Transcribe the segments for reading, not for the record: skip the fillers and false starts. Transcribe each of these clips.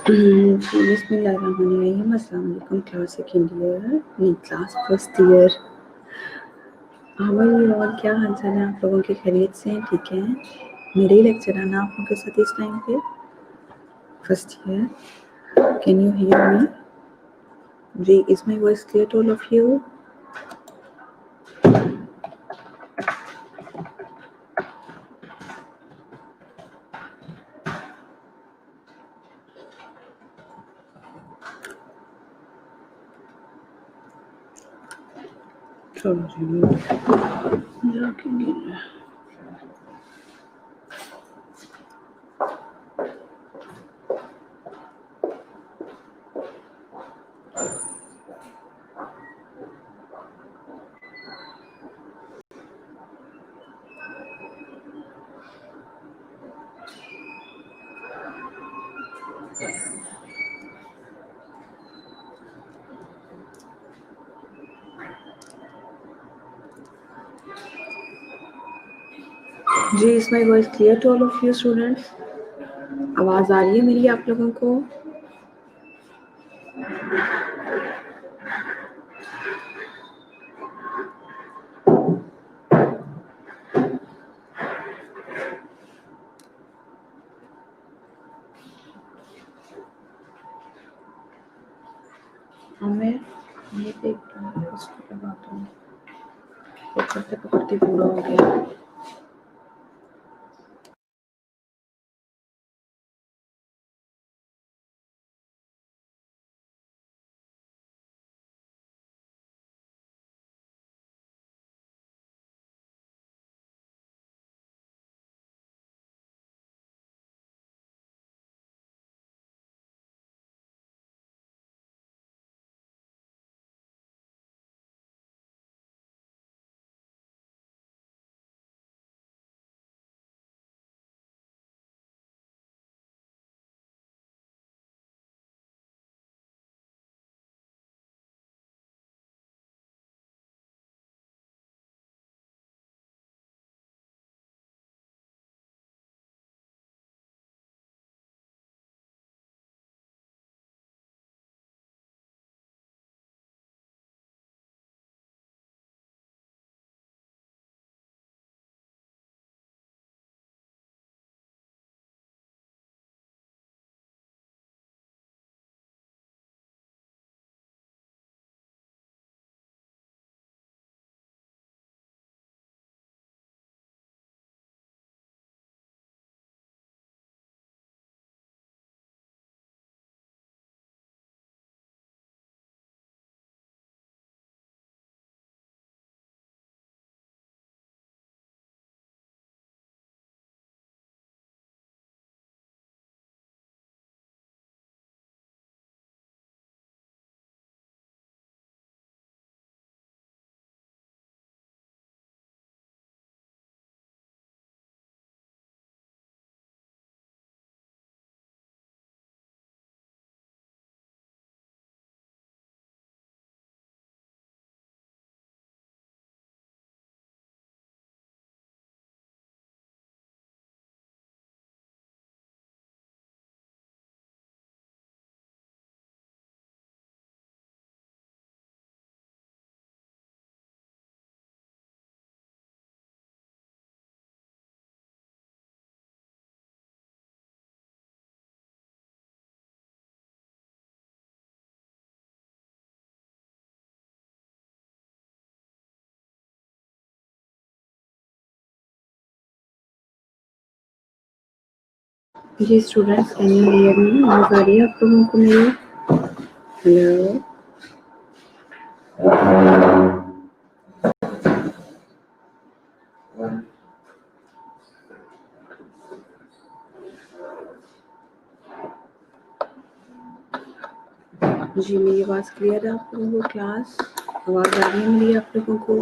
बिस्मिल्लाहिर्रहमानिर्रहीम। अस्सलाम वालेकुम क्लास सेकंड ईयर नहीं क्लास फर्स्ट ईयर। और क्या हाल चाल है आप लोगों के? खैरियत से हैं? ठीक है। मेरे ही लेक्चर आना आप लोगों के साथ इस टाइम पे first year. Can you hear me? जी, is my voice clear to all of you? चलो जी, जी, is my voice clear to all of you students? आवाज आ रही है मेरी आप लोगों को? हमें ये देख उसकी बात हूँ पकड़ते पकड़ते पूरा हो गया। जी students, can you hear me? आवाज आ रही है आप लोगों को मेरी? हेलो जी, मेरी आवाज क्लियर है आप लोगों को? क्लास आवाज आ रही है मेरी आप लोगों को?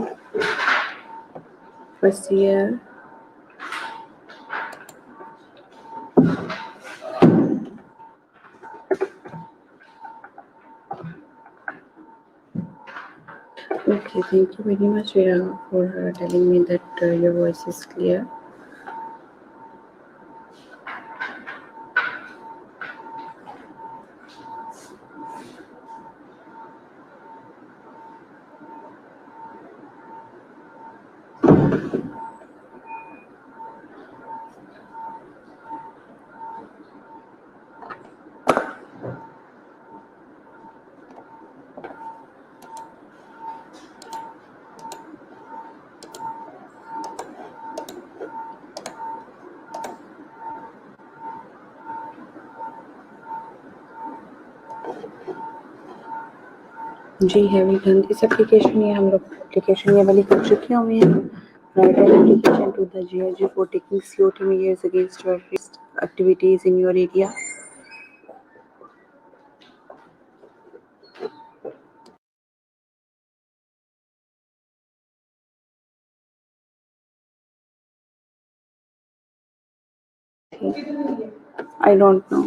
First year okay, thank you very much for telling me that your voice is clear. जी है वी डन दिस एप्लीकेशन, ये हम लोग एप्लीकेशन ये वाली कर चुके हुए हैं। Right application to the GOG for taking CO2 measures against terrorist activities in your area. I don't know.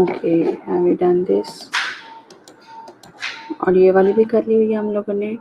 Okay, have we done this? और ये वाली भी कर ली हुई है हम लोगों ने।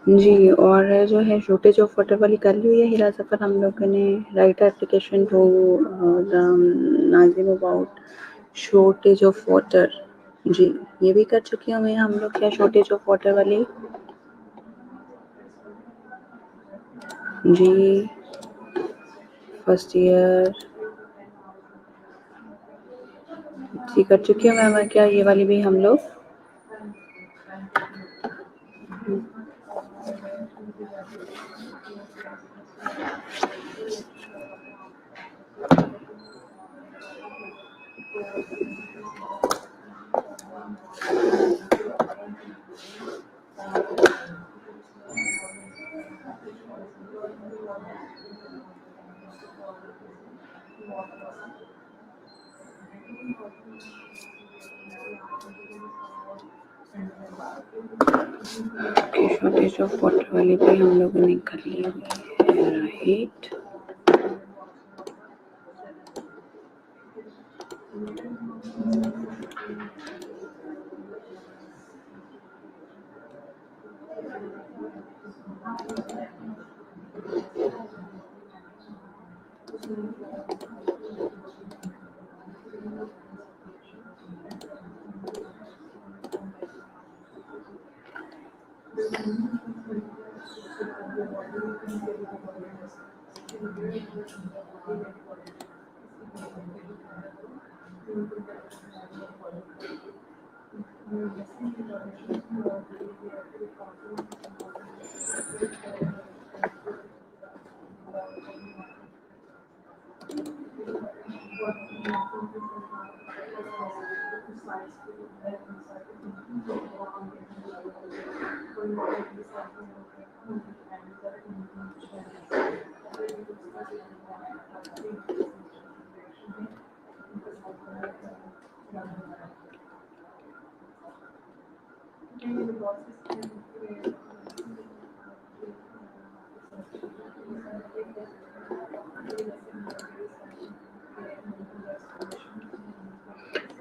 जी, और जो है शॉर्टेज ऑफ वाटर वाली कर ली हुई है हीरा सफ़र हम लोगों ने। राइट एप्लीकेशन टू द नाज़िम अबाउट शॉर्टेज ऑफ वाटर। जी, ये भी कर चुके हैं हम लोग क्या शॉर्टेज ऑफ वाटर वाली। जी, फर्स्ट ईयर जी कर चुके हैं मैम क्या ये वाली भी हम लोग। शॉर्टेज ऑफ वाटर वाली भी हम लोगों ने कर ली हुई है। राइट,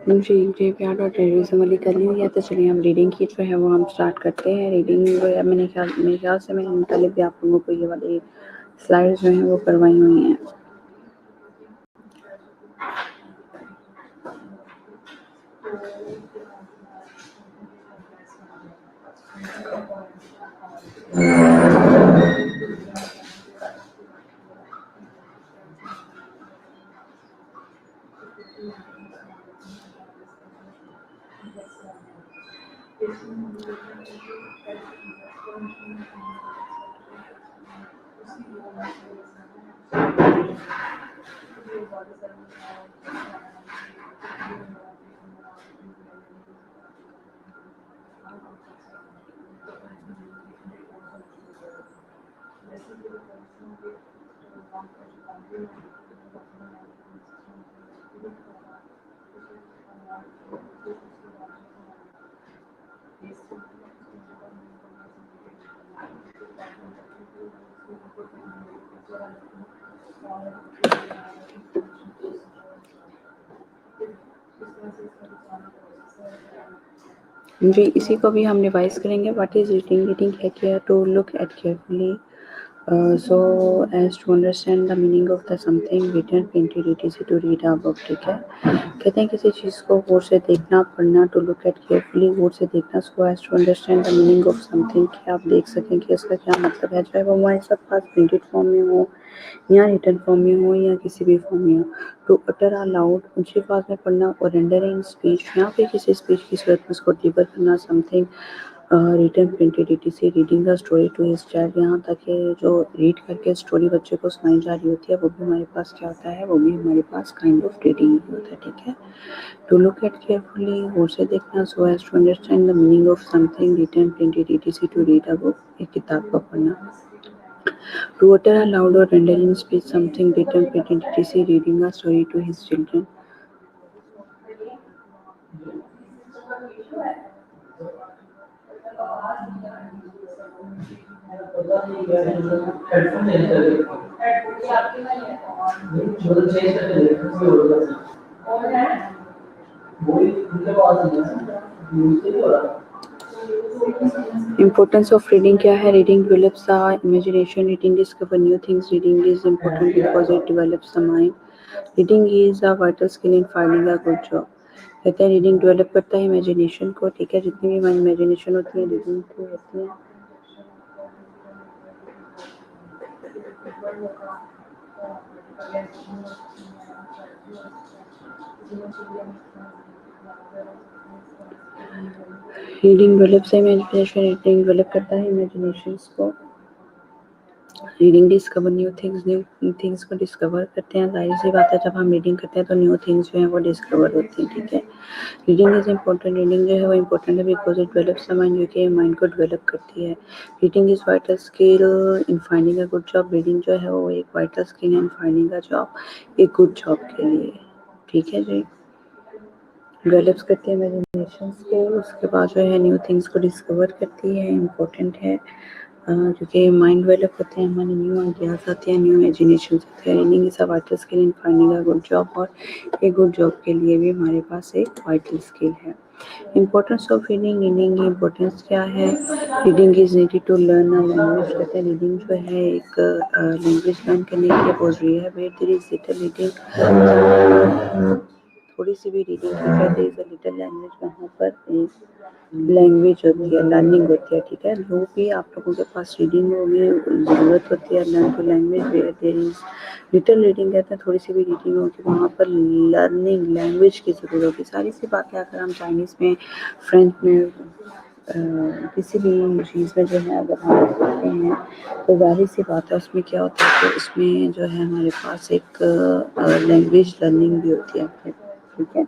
जी, जी, प्यार और टेररिज़्म वाली करनी हुई है तो चलिए हम रीडिंग की जो है वो हम स्टार्ट करते हैं। रीडिंग जो है मेरे ख्याल से मैंने पहले भी आप लोगों को ये वाली स्लाइड्स जो हैं वो करवाई हुई हैं। जी, इसी को भी हम रिवाइज करेंगे। What is reading? रीडिंग है care to look at carefully so as to understand the meaning of the something written painted etc to read a book। ठीक है, कहते हैं किसी चीज़ को गौर से देखना, पढ़ना, टू लुक एट केयरफुली गौर से देखना, so as to understand the meaning of something कि आप देख सकें कि इसका क्या मतलब है, चाहे वो हमारे साथ पास प्रिंटेड फॉर्म में हो या रिटन फॉर्म में हो या किसी भी फॉर्म में हो। टू अटर अलाउड ऊंची आवाज़ में पढ़ना, और रेंडर इन स्पीच या फिर किसी स्पीच की सूरत में उसको डिलीवर करना, something written printed etc reading the story to his child, यहाँ तक कि जो रीड करके स्टोरी बच्चे को सुनाई जा रही होती है वो भी हमारे पास क्या होता है, वो भी हमारे पास काइंड ऑफ रीडिंग होता है। ठीक है, टू लुक एट केयरफुली गौर से देखना, so as to understand the meaning of something written printed etc to read a book, एक किताब को पढ़ना। To utter aloud or render in speech something written printed etc reading a story to his children। Importance of reading क्या है? Reading develops the imagination, reading discover new things, reading is important because it develops the mind, reading is a vital skill in finding a good job। कहते हैं reading develop करता है imagination को। ठीक है, जितनी भी हमारी इमेजिनेशन होती है रीडिंग की होती है। रीडिंग डेवलप से इमेजिनेशन, रीडिंग डेवलप करता है इमेजिनेशन को। रीडिंग डिस्कवर न्यू थिंग्स को डिस्कवर करते हैं। जाहिर सी बात है जब हम रीडिंग करते हैं तो न्यू थिंग्स जो है वो डिस्कवर होती हैं। ठीक है, रीडिंग इज इम्पोर्टेंट, रीडिंग जो है वो इम्पोर्टेंट है because it develops the mind, जो कि माइंड को डेवलप करती है। Reading is vital skill in finding a good job, reading जो है वो एक vital skill in finding a job, एक गुड जॉब के लिए। ठीक है जी, डेवलप्स करती है इमेजिनेशन को, उसके बाद जो है न्यू थिंग्स को डिस्कवर करती है, इम्पोर्टेंट है क्योंकि माइंड डेवलप होते हैं, हमारे न्यू आइडियाज आते हैं, न्यू इमेजिनेशन आते हैं। Reading is a vital skill in finding a good job, और एक गुड जॉब के लिए भी हमारे पास एक वाइटल स्किल है। इम्पोर्टेंस ऑफ रीडिंग, रीडिंग की इम्पोर्टेंस क्या है? Reading is needed to learn a language. कहते हैं रीडिंग जो है एक लैंग्वेज लर्न करने के लिए बहुत जरूरी है। Where there is little reading, थोड़ी सी भी रीडिंग की जाए, there is a little language, वहाँ पर एक लैंग्वेज होती है, लर्निंग होती है। ठीक है, जो भी आप लोगों के पास रीडिंग होगी ज़रूरत होती है learn to language, where there is little reading, कहते हैं थोड़ी सी भी रीडिंग होगी वहाँ पर लर्निंग लैंग्वेज की ज़रूरत होगी। सारी सी बातें अगर हम चाइनीज़ में, फ्रेंच में, किसी भी चीज़ में जो है अगर हम करते हैं तो जाहिर सी बात है उसमें क्या होता है कि उसमें जो है हमारे पास एक लैंग्वेज लर्निंग भी होती है। ठीक है,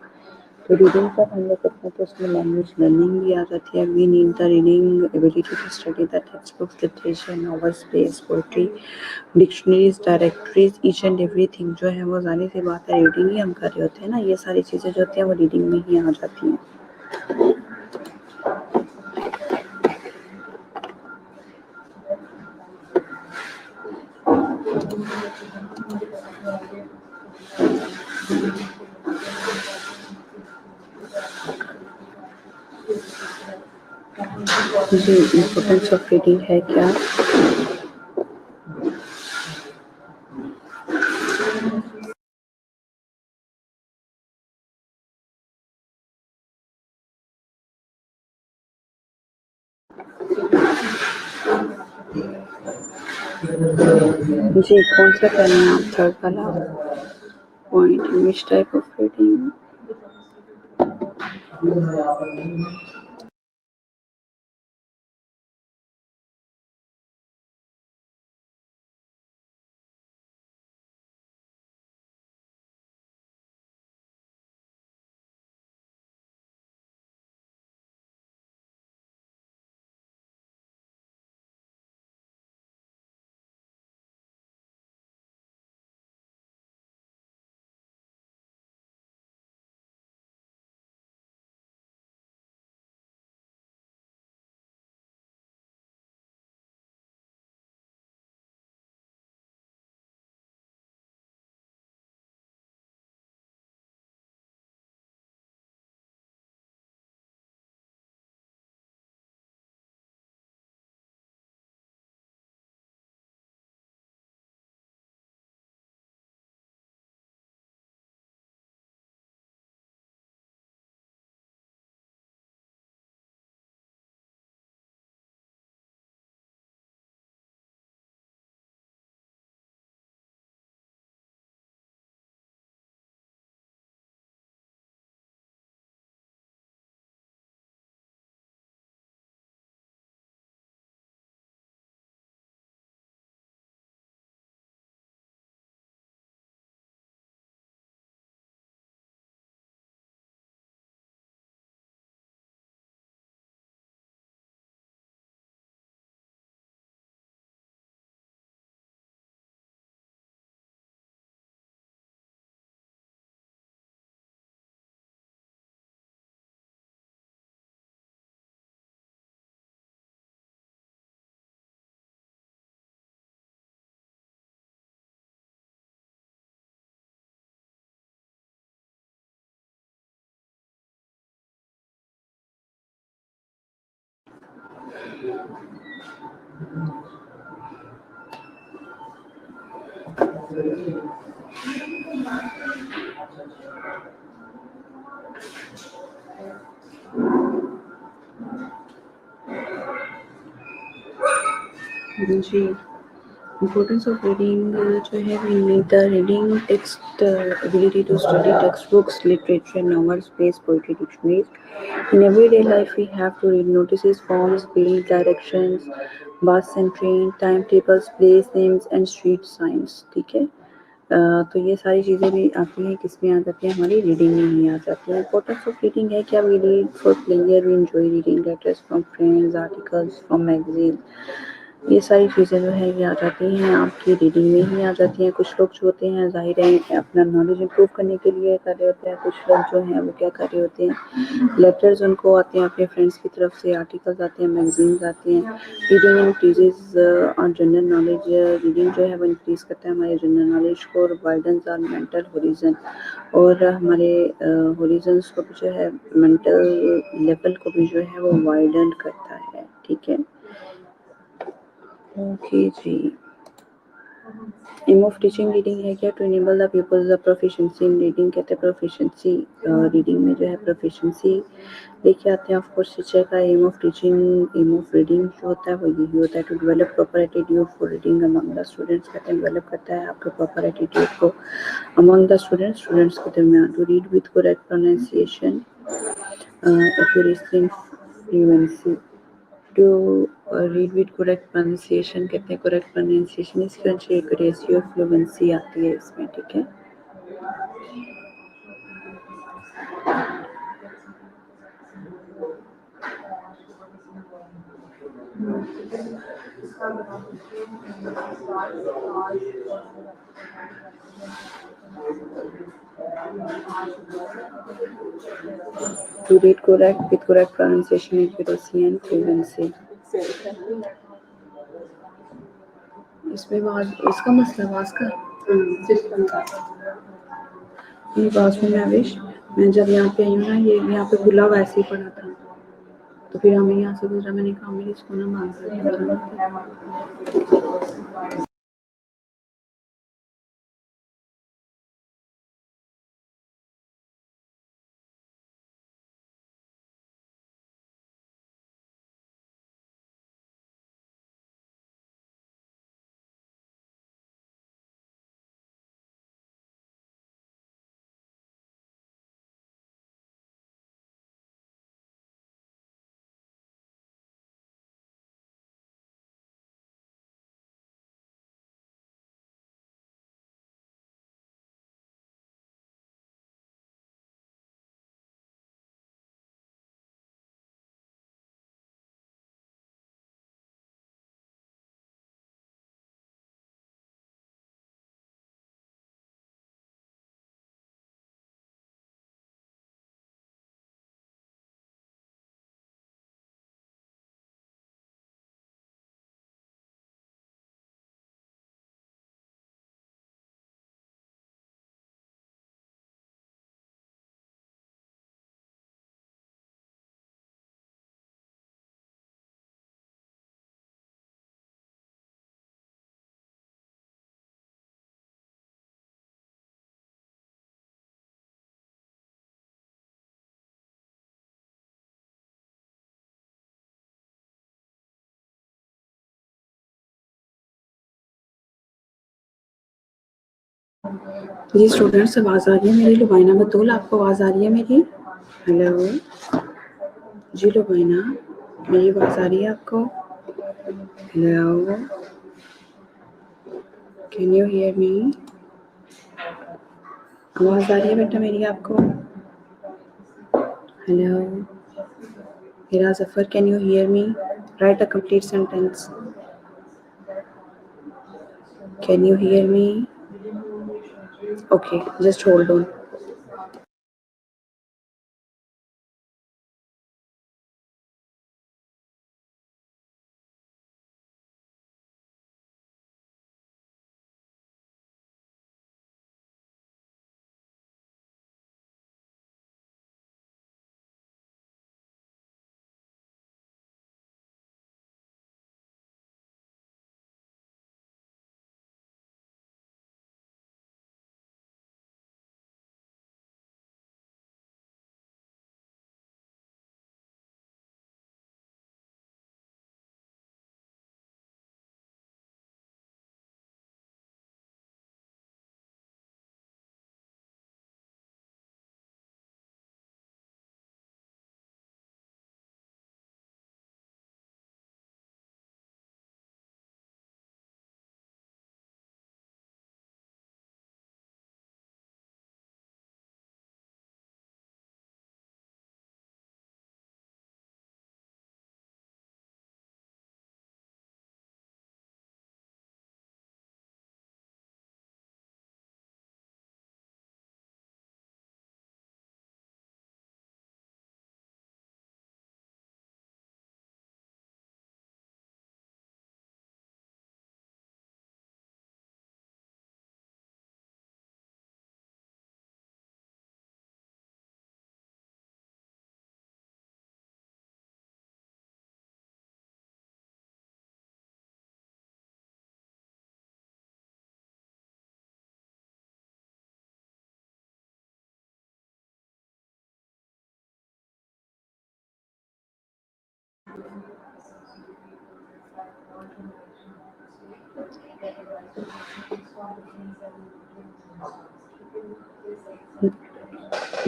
तो रीडिंग पर हम लोग करते हैं तो उसमें लैंग्वेज लर्निंग भी आ जाती है. We need the reading ability to study the text books, literature, novels, plays, poetry, dictionaries, directories, each and everything जो है वो जाहिर सी बात है रीडिंग ही हम कर रहे होते हैं ना. ये सारी चीज़ें जो होती हैं वो रीडिंग में ही आ जाती हैं. जी, इम्पोर्टेंस ऑफ रीडिंग है क्या? जी, कौन सा करना है आप? थर्ड वाला point, which type of reading? जी, इम्पोर्टेंस ऑफ रीडिंग जो है we need the reading text ability to study text books, literature, novels, plays, poetry, dictionaries. In everyday life we have to read notices, forms, bills directions, bus and train, time tables, place names and street signs. ठीक है. तो ये सारी चीज़ें भी आती हैं, किस में आ जाती हैं? हमारी रीडिंग में ही आ जाती है. इम्पोर्टेंस ऑफ रीडिंग है क्या? We read for pleasure, we enjoy reading letters from friends, articles from magazine. ये सारी चीज़ें जो है ये आ जाती हैं, आपकी रीडिंग में ही आ जाती हैं. कुछ लोग जो होते हैं ज़ाहिर है अपना नॉलेज इम्प्रूव करने के लिए कर रहे होते हैं. कुछ लोग जो हैं वो क्या कर रहे होते हैं, लेटर्स उनको आते हैं अपने फ्रेंड्स की तरफ से, आर्टिकल्स आते हैं, मैगजीन्स आती हैं. रीडिंग इंक्रीजेज और जनरल नॉलेज. रीडिंग जो है वो इंक्रीज़ करता है हमारे जनरल नॉलेज को, और वाइडन्स आर मेंटल होरिजन, और हमारे होरिजन्स को भी जो है, मेंटल लेवल को भी जो है वो वाइडन करता है. ठीक है. ओके जी. एम ऑफ टीचिंग रीडिंग है क्या? To enable the peoples the proficiency in reading. कहते हैं प्रोफिशिएंसी रीडिंग में जो है प्रोफिशिएंसी लेके आते हैं. ऑफ कोर्स टीचर का aim of teaching, aim of reading जो होता है वो यही होता है, to develop proper attitude for reading among the students. कहते हैं डेवलप करता है आपके प्रॉपर एटीट्यूड को अमंग द स्टूडेंट्स, स्टूडेंट्स के दरमियान. To read with correct pronunciation, accuracy, fluency. To read with correct pronunciation, कहते हैं करेक्ट प्रोनाउंसिएशन इसकी वजह से एक्यूरेसी और फ्लुएंसी आती है इसमें. ठीक है. To read correct with correct pronunciation, accuracy and fluency. इसमें आवाज इसका मसला आवाज का ये बात में आवेश मैं जब यहाँ पे आई हूँ ना ये यहाँ पे खुला वैसे ही पड़ा था तो फिर हमें यहाँ से गुजरा मैंने कहा मेरी इसको ना मांग जी स्टूडेंट्स आवाज़ आ रही है मेरी लुबाइना बतूल आपको आवाज़ आ रही है मेरी हेलो जी लुबाइना मेरी आवाज़ आ रही है आपको हेलो कैन यू हियर मी आवाज़ आ रही है बेटा मेरी आपको hello Hira Zafar can you hear me right a complete sentence can you hear me okay just hold on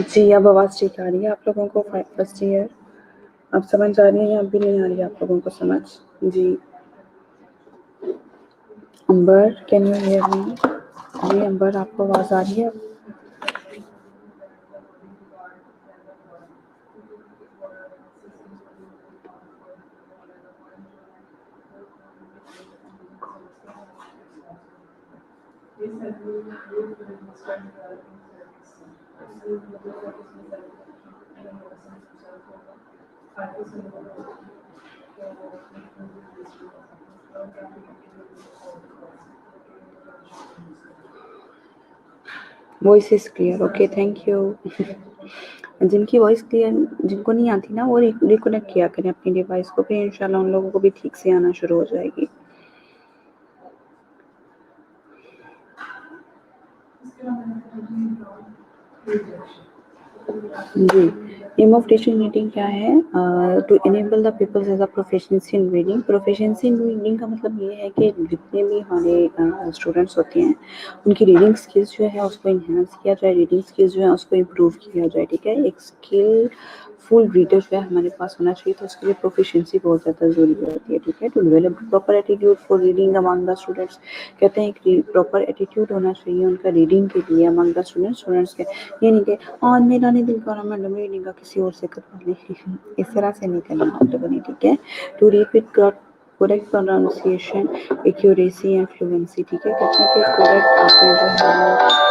जी अब आवाज़ ठीक आ रही है आप लोगों को फर्स्ट ईयर अब समझ आ रही है या अब भी नहीं आ रही है आप लोगों को समझ जी अंबर कैन यू हियर मी जी अंबर आपको आवाज़ आ रही है voice is clear, okay, thank you. जिनकी वॉइस क्लियर, जिनको नहीं आती ना, वो रिकनेक्ट किया करें अपनी डिवाइस को, फिर इंशाल्लाह उन लोगों को भी ठीक से आना शुरू हो जाएगी। जी, एम ऑफ टीचिंग रीडिंग क्या है? To enable the peoples as a proficiency in reading. Proficiency in reading का मतलब ये है कि जितने भी हमारे स्टूडेंट्स होते हैं, उनकी रीडिंग स्किल्स जो है उसको इन्हांस किया जाए, रीडिंग स्किल्स जो है उसको इम्प्रूव किया जाए, ठीक है। एक स्किल फुल रीडर जो है हमारे पास होना चाहिए, तो उसके लिए प्रोफिशिएंसी बहुत ज़्यादा ज़रूरी होती है, ठीक है। To develop proper attitude for reading among the students, कहते हैं कि प्रॉपर एटीट्यूड होना चाहिए उनका रीडिंग के लिए अमंग द स्टूडेंट्स के। ये नहीं कि आज मेरा नहीं दिल कर रहा, मैडम रीडिंग का किसी और से करवा लें, इस तरह से नहीं करना आप लोगों ने, ठीक है। To read with correct pronunciation, accuracy and fluency, ठीक है। कहते हैं कि करेक्ट आपने जो है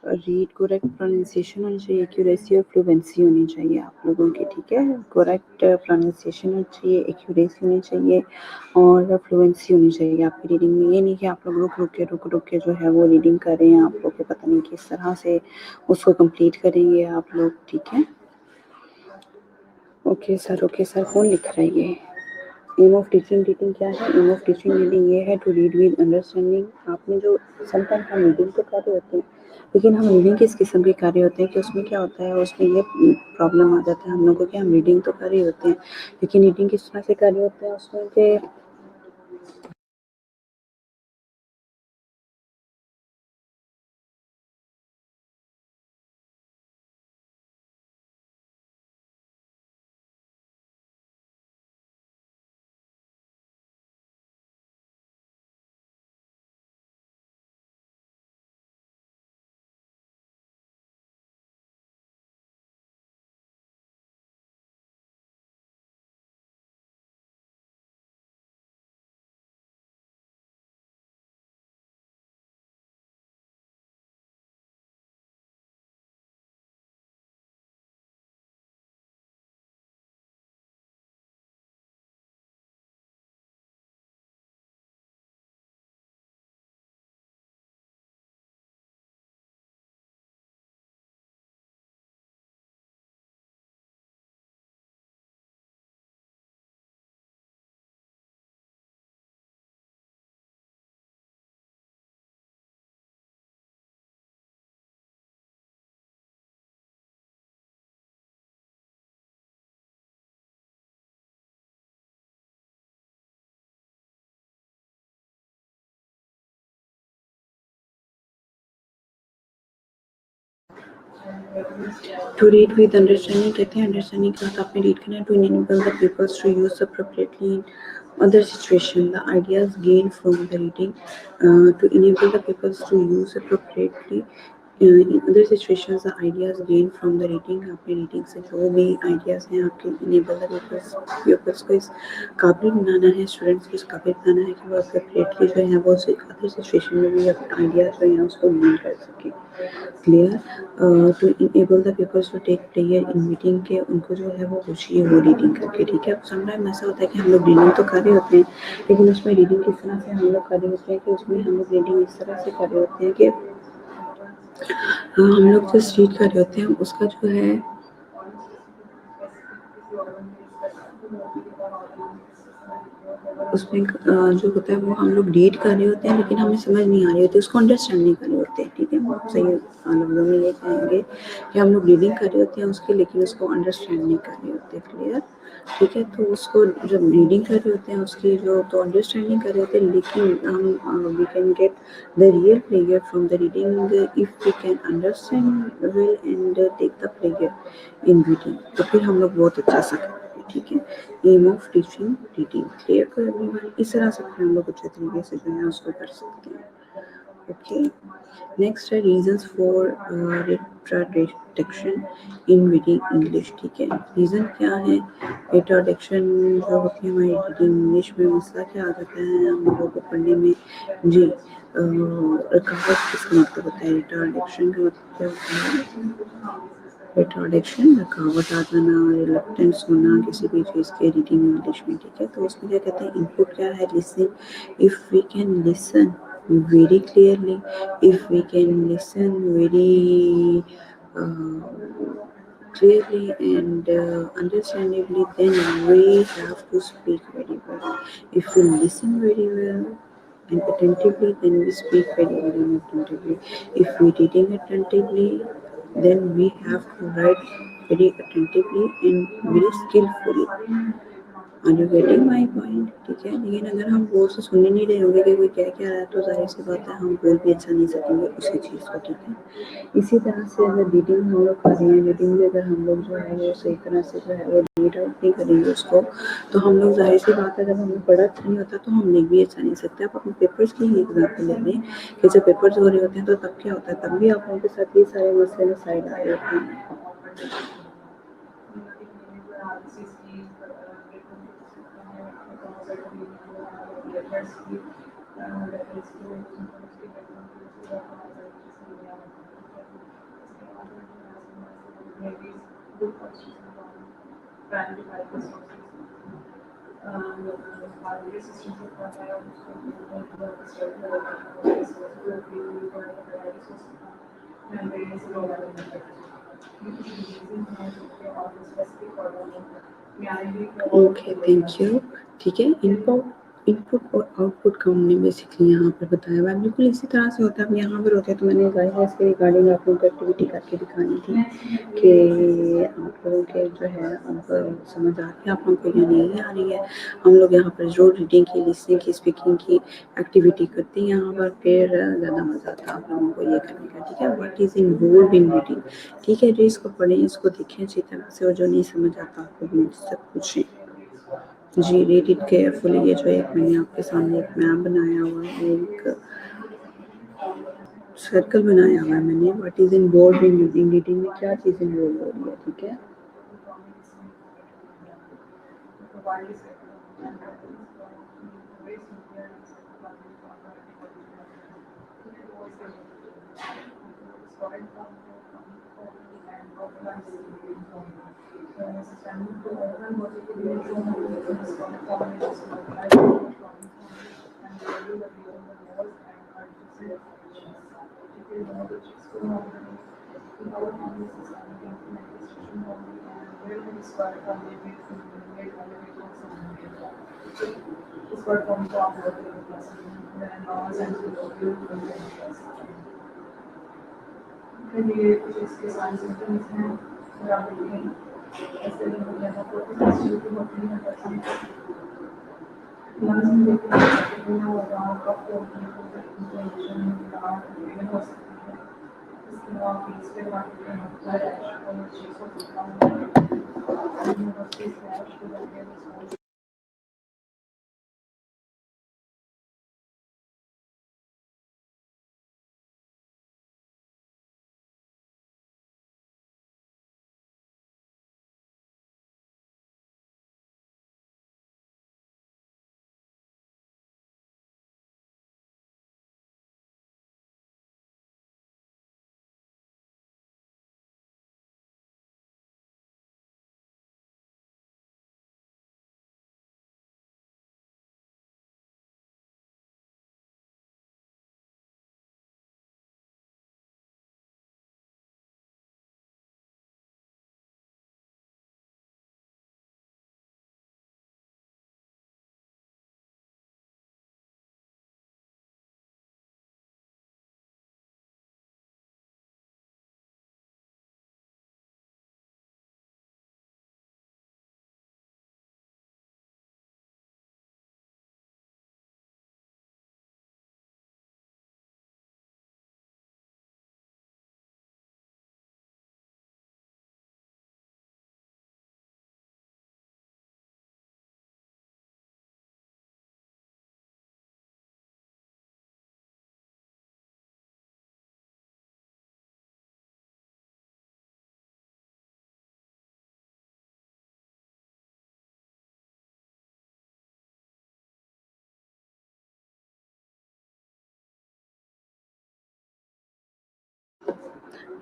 रीड करेक्ट प्रोनाउंसिएशन होनी चाहिए, एक्यूरेसी और फ्लुएंसी होनी चाहिए आप लोगों की, ठीक है। करेक्ट प्रोनाउंसिएशन होनी चाहिए, एक्यूरेसी होनी चाहिए और फ्लुएंसी होनी चाहिए आपकी रीडिंग में। ये नहीं कि आप लोग रुक के जो है वो रीडिंग कर रहे हैं, आप लोग को पता नहीं किस तरह से उसको कंप्लीट करेंगे आप लोग, ठीक है। ओके सर, कौन लिख रहा है ये? एम ऑफ टीचिंग रीडिंग क्या है? एम ऑफ टीचिंग रीडिंग ये है टू रीड विद अंडरस्टैंडिंग। आपने जो समटाइम हम रीडिंग तो कर रहे होते हैं, लेकिन हम रीडिंग किस किस्म के कर रहे होते हैं कि उसमें क्या होता है, उसमें ये प्रॉब्लम आ जाता है हम लोगों को कि हम रीडिंग तो कर रहे होते हैं, लेकिन रीडिंग किस तरह से कर रहे होते हैं उसमें कि टू रीड विद अंडरस्टैंडिंग, कहते हैं अंडरस्टैंडिंग के साथ आपने रीड करना है। To enable the peoples to use appropriately in other situation the ideas gained from the reading, to enable the peoples to use appropriately in other situations the ideas gained from the reading। आपने reading से जो भी ideas हैं आपके enable the pupils को इस काबिल बनाना है, स्टूडेंट्स को इस काबिल बनाना है कि वो अप्रोप्रिएटली जो है वो अदर सिचुएशन में भी आइडियाज़ जो हैं उसको गेन कर सकें। Clear? To enable the peoples to take player in meeting के, उनको जो है वो खुशी है वो रीडिंग करके, ठीक है। समटाइम ऐसा होता है कि हम लोग रीडिंग तो कर रहे होते हैं, लेकिन उसमें रीडिंग किस तरह से हम लोग कर रहे होते हैं कि उसमें हम लोग रीडिंग इस तरह से कर रहे होते हैं कि हम लोग जस्ट रीड कर रहे होते हैं, उसका जो है उसमें जो होता है वो हम लोग रीड कर रहे होते हैं, लेकिन हमें समझ नहीं आ रही होती, उसको अंडरस्टैंड नहीं कर रहे होते हैं, ठीक है। बहुत सही लफ्ज़ों में ये कहेंगे कि हम लोग रीडिंग कर रहे होते हैं उसकी, लेकिन उसको अंडरस्टैंड नहीं कर रहे होते। क्लियर? ठीक है। तो उसको जब रीडिंग कर रहे होते हैं उसकी जो तो अंडरस्टैंडिंग कर रहे होते हैं, लेकिन हम we can get the real player from the reading if we can understand well and take the player in reading, तो फिर हम लोग बहुत अच्छा सा करेंगे, ठीक है। Aim of teaching reading clear कर एवरीवन, इस तरह से फिर हम लोग अच्छे तरीके से जो है उसको कर सकते हैं। ओके, नेक्स्ट है reasons for retardation in reading English, ठीक है। रीज़न क्या है, रिटार्डेशन जो होती है हमारी रीडिंग इंग्लिश में, मसला क्या आ जाता है हम लोगों को पढ़ने में जी, रुकावट किसका मतलब होता है, रिटार्डेशन का मतलब क्या होता है, रिटार्डेशन रुकावट आ जाना, रिलक्टेंस होना किसी भी चीज़ के रीडिंग इंग्लिश में, ठीक है। तो उसमें क्या कहते हैं, इनपुट क्या है, listening, if we can listen very clearly, if we can listen very clearly and understandably, then we have to speak very well. If we listen very well and attentively, then we speak very well and attentively. If we reading attentively, then we have to write very attentively and very skillfully. Are you getting my point, ठीक है। लेकिन अगर हम गौर से सुन ही नहीं रहे होंगे कि कोई क्या रहा है, तो जाहिर सी बात है हम बोल भी अच्छा नहीं सकेंगे उसी चीज़ को, ठीक है। इसी तरह से अगर रीडिंग हम लोग कर रहे हैं, रीडिंग में अगर हम लोग जो है वो सही तरह से जो है वो रीड आउट नहीं करेंगे उसको, तो हम लोग जाहिर सी बात है जब हमें पढ़ा अच्छा नहीं होता तो हम लिख भी अच्छा नहीं सकते। आप अपने पेपर्स की ही एग्जाम्पल ले लें कि जब पेपर्स हो रहे होते हैं तो तब क्या होता है, तब भी आप लोगों के साथ ये सारे मसले मसाइल आ रहे होते हैं। ओके, थैंक यू, ठीक है। इनपुट और आउटपुट का हमने बेसिकली यहाँ पर बताया हुआ है, बिल्कुल इसी तरह से होता है। अब यहाँ पर होते हैं तो मैंने जाहिर है इसके रिगार्डिंग आप लोगों को एक्टिविटी करके दिखानी थी कि आप लोगों के जो है अब समझ आ रही है आप लोगों को या नहीं आ रही है। हम लोग यहाँ पर जो रीडिंग की, लिसनिंग की, स्पीकिंग की एक्टिविटी करते हैं यहाँ पर, फिर ज़्यादा मज़ा आता है आप लोगों को ये करने का, ठीक है। What is involve in reading, ठीक है। जो इसको पढ़ें, इसको देखें अच्छी तरह से, और जो नहीं समझ आता आपको भी मुझसे पूछें जी। रीड इट केयरफुली, ये जो एक मैंने आपके सामने एक मैप बनाया हुआ है, एक सर्कल बनाया हुआ है मैंने, what is involve in reading, reading में क्या चीज़ इन्वॉल्व हो रही है, ठीक है।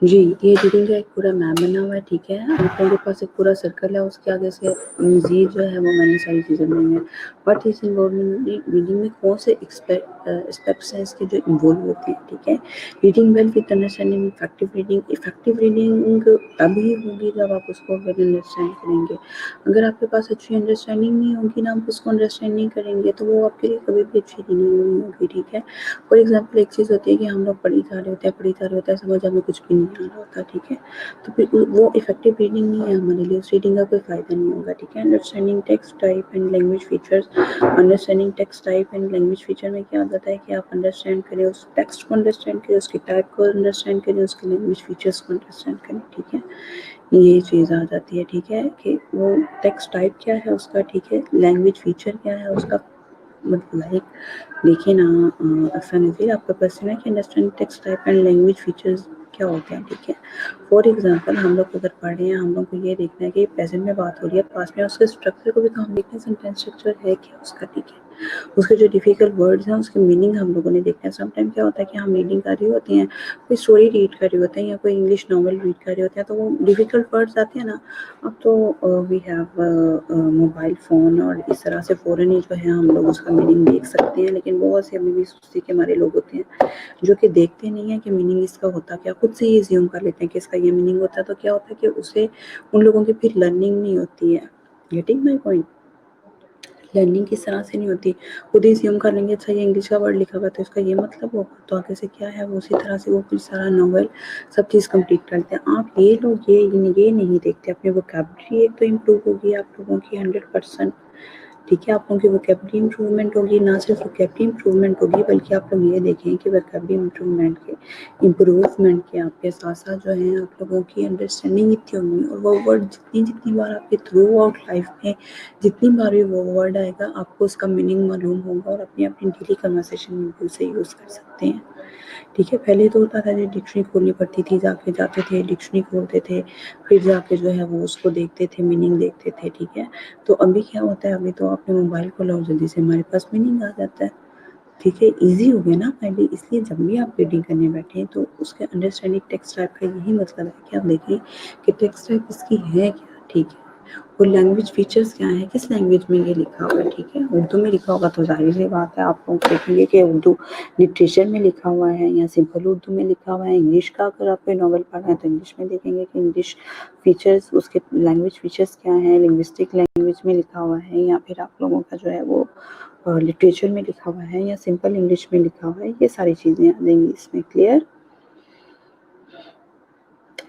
जी, ये रीडिंग का एक पूरा मैप बना हुआ है, ठीक है? आप लोगों के पास एक पूरा सर्कल है, उसके आगे से जी जो है वो मैंने सारी चीज़ें बनाई हैं। What is involved in reading में कौन से एस्पेक्ट्स हैं इसके जो इन्वॉल्व होते हैं, ठीक है? Reading well with understanding, effective reading तभी होगी जब आप उसको वेल अंडरस्टैंड करेंगे। अगर आपके पास अच्छी अंडरस्टैंडिंग नहीं होगी ना, आप उसको अंडरस्टैंड नहीं करेंगे, तो वो आपके लिए कभी भी अच्छी रीडिंग नहीं होगी, ठीक है? फॉर एग्जाम्पल एक चीज़ होती है कि हम लोग पढ़ी जा रहे होते हैं, पढ़ी जा रहे होते हैं, समझ हमें कुछ भी नहीं आ रहा होता, ठीक है? तो फिर वो इफेक्टिव रीडिंग नहीं है हमारे लिए, उस रीडिंग का कोई फ़ायदा नहीं होगा, ठीक है? Understanding text type and language features, understanding text type and language feature में क्या होता है कि आप अंडरस्टैंड करें, उस टेक्स्ट को अंडरस्टैंड करें, उसकी टाइप को अंडरस्टैंड करें, उसके लैंग्वेज फीचर्स को अंडरस्टैंड करें, ठीक है? ये चीज़ आ जाती है, ठीक है? कि वो टेक्स्ट टाइप क्या है उसका, ठीक है? लैंग्वेज फीचर क्या है उसका, मतलब लाइक देखिए ना, अक्सर नज़ीर आपका क्वेश्चन है कि understand text type and language features क्या होते हैं, ठीक है? फॉर एग्जांपल हम लोग अगर पढ़ रहे हैं, हम लोग को ये देखना है कि प्रेजेंट में बात हो रही है, पास्ट में उसके स्ट्रक्चर को भी तो हम देखते हैं, सेंटेंस स्ट्रक्चर है क्या उसका, ठीक है? उसके जो डिफिकल्ट वर्ड्स हैं उसके मीनिंग हम लोगों ने देखना है। समटाइम क्या होता है कि हम रीडिंग कर रही होती हैं, कोई स्टोरी रीड कर रहे होते हैं या कोई इंग्लिश नॉवल रीड कर रहे होते हैं, तो वो डिफिकल्ट वर्ड्स आते हैं ना, अब तो वी हैव मोबाइल फ़ोन और इस तरह से फ़ौरन ही जो है हम लोग उसका मीनिंग देख सकते हैं, लेकिन बहुत से अभी भी सुस्ती के हमारे लोग होते हैं जो कि देखते नहीं है कि मीनिंग इसका होता क्या, खुद से ही अज्यूम कर लेते हैं कि इसका ये मीनिंग होता है, तो क्या होता है कि उसे उन लोगों की फिर लर्निंग नहीं होती है। Getting my point? लर्निंग किस तरह से नहीं होती, खुद ही अज्यूम कर लेंगे अच्छा ये इंग्लिश का वर्ड लिखा हुआ है तो इसका ये मतलब होगा, तो आगे से क्या है वो उसी तरह से वो फिर सारा नॉवल सब चीज़ कंप्लीट करते हैं। आप ये लोग ये नहीं देखते, अपनी वोकैबुलरी एक तो इम्प्रूव होगी आप लोगों की 100%, ठीक है? आप लोगों की वोकैबुलरी इम्प्रूवमेंट होगी, ना सिर्फ वोकैबुलरी इम्प्रूवमेंट होगी बल्कि आप लोग ये देखें कि वोकैबुलरी इम्प्रूवमेंट के आपके साथ-साथ जो है आप लोगों की अंडरस्टैंडिंग इतनी होगी और वो वर्ड जितनी बार आपके थ्रू आउट लाइफ में जितनी बार भी वो वर्ड आएगा आपको उसका मीनिंग मालूम होगा और अपनी डेली कन्वर्सेशन में भी उसे यूज़ कर सकते हैं, ठीक है? पहले तो होता था जो डिक्शनरी खोलनी पड़ती थी, जाते थे डिक्शनरी खोलते थे, फिर जाके जो है वो उसको देखते थे, मीनिंग देखते थे, ठीक है? तो अभी क्या होता है, अभी तो अपने मोबाइल को लो, जल्दी से हमारे पास मीनिंग आ जाता है, ठीक है? ईज़ी हो गया ना हमारे लिए, इसलिए जब भी आप रीडिंग करने बैठें तो उसके अंडरस्टैंडिंग टेक्स्ट टाइप का यही मतलब है कि आप देखिए कि टेक्स्ट टाइप इसकी है क्या, ठीक है? और लैंग्वेज फीचर्स क्या हैं, किस लैंग्वेज में ये लिखा हुआ है, ठीक है? उर्दू में लिखा होगा तो ज़ाहिर-सी बात है आप लोग देखेंगे कि उर्दू लिटरेचर में लिखा हुआ है या सिंपल उर्दू में लिखा हुआ है। इंग्लिश का अगर आप कोई नॉवल पढ़ रहे हैं तो इंग्लिश में देखेंगे कि इंग्लिश फीचर्स उसके लैंग्वेज फीचर्स क्या हैं, लिंग्विस्टिक लैंग्वेज में लिखा हुआ है या फिर आप लोगों का जो है वो लिटरेचर में लिखा हुआ है या सिंपल इंग्लिश में लिखा हुआ है, ये सारी चीज़ें आ जाएंगी इसमें। क्लियर?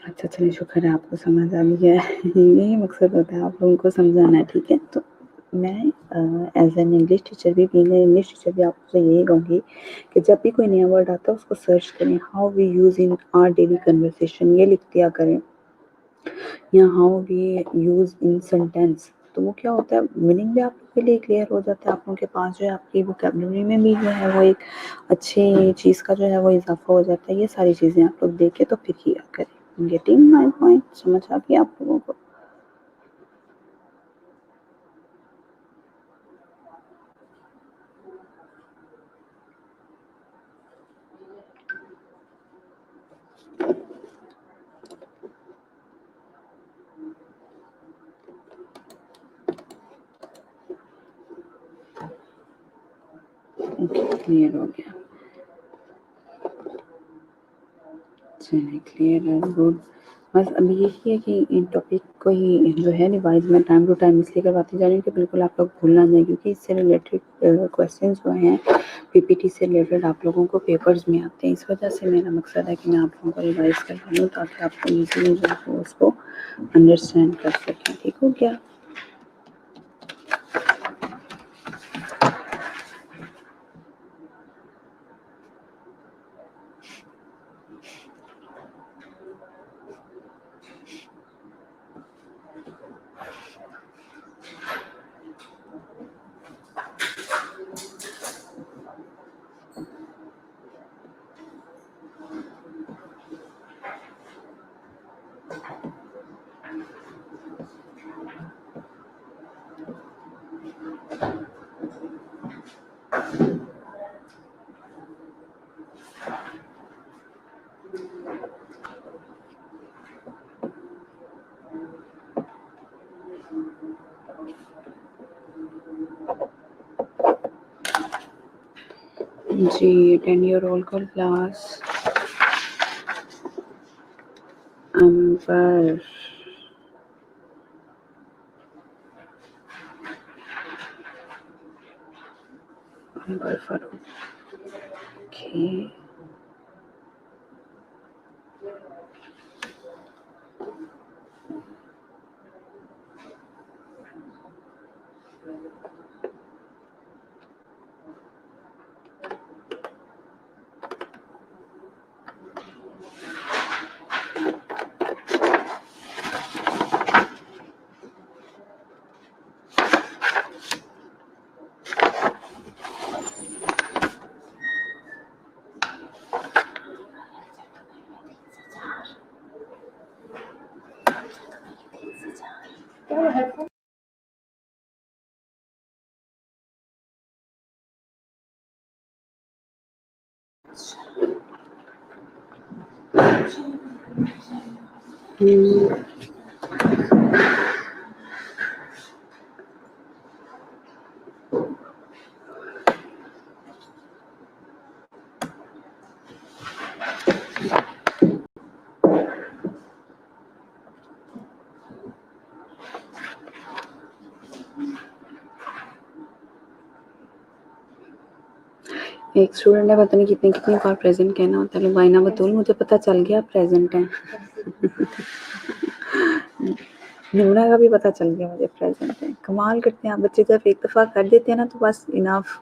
अच्छा चलिए शुक्र है आपको समझ आ गया है। यही मकसद होता है आप लोगों को समझाना, ठीक है? तो मैं एज एन इंग्लिश टीचर भी बीइंग एन इंग्लिश टीचर भी आपसे यही कहूँगी कि जब भी कोई नया वर्ड आता है उसको सर्च करें, how we use in our daily conversation ये लिख दिया करें या how we use in sentence, तो वो क्या होता है मीनिंग भी आप लोग के लिए क्लियर हो जाता है, आप लोगों के पास जो है आपकी वोकैबुलरी में भी जो है वो एक अच्छी चीज़ का जो है वो इजाफा हो जाता है। ये सारी चीज़ें आप लोग देखें तो फिर किया करें। Getting my point? समझ आ गया आप लोगों को? ओके, क्लियर हो गया। चलिए क्लियर है, गुड। बस अभी यही है कि इन टॉपिक को ही जो है रिवाइज में टाइम टू टाइम इसलिए करवाती जा रही हूँ कि बिल्कुल आप लोग भूल ना जाए, क्योंकि इससे रिलेटेड क्वेश्चंस जो हैं पीपीटी से रिलेटेड आप लोगों को पेपर्स में आते हैं। इस वजह से मेरा मकसद है कि मैं आप लोगों को रिवाइज करवा दूँ ताकि आपको ईजीली जो है उसको अंडरस्टैंड कर सकें। ठीक हो गया? जी 10-year roll call class Amber Farouk. Okay. एक स्टूडेंट ने पता नहीं कितनी कितनी बार प्रेजेंट कहना होता है। लुबाइना बतूल मुझे पता चल गया प्रेजेंट है। नूरा का भी पता चल गया मुझे प्रेजेंट है। कमाल करते हैं आप बच्चे, जब एक दफ़ा कर देते हैं ना तो बस इनफ।